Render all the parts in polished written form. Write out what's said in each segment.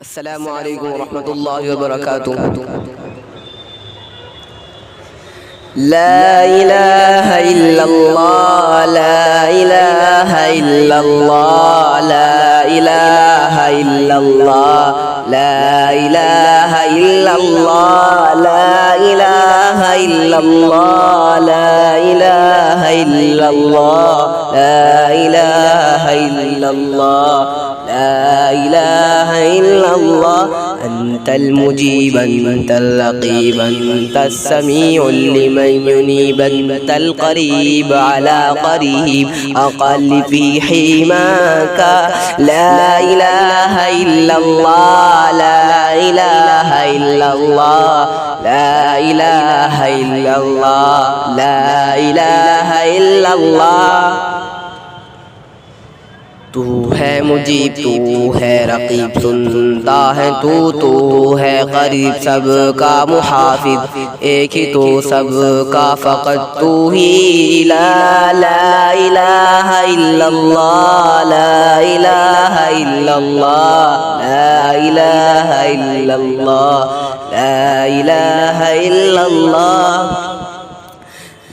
السلام عليكم ورحمة الله وبركاته. لا إله إلا الله، لا إله إلا الله، لا إله إلا الله، لا إله إلا الله، لا إله إلا الله، لا إله إلا الله، لا إله إلا الله، لا إله إلا الله. أنت المجيب، أنت الرقيب، أنت السميع لمن ينيب، أنت القريب على قريب أقل في حماك. لا إله إلا الله، لا إله إلا الله، لا إله إلا الله، لا إله إلا الله. तू है मुजीब, तू है रकीब, सुनता है तू है करीब, सबका मुहाफिज, एक ही तो सबका फ़कत तू ही। ला इलाहा इल्लल्लाह, ला इलाहा इल्लल्लाह, ला इलाहा इल्लल्लाह, ला इलाहा इल्लल्लाह.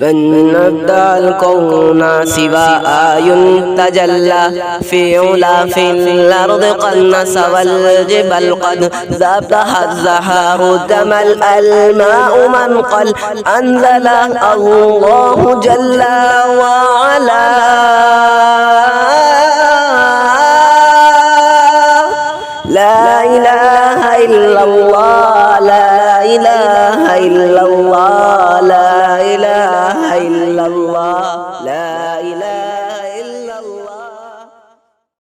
من ابدع الكون سواء تجلى في علا في الأرض قد نسى والجبال قد ذبح الزهر دم الماء من قل أنزل الله جل وعلا. لا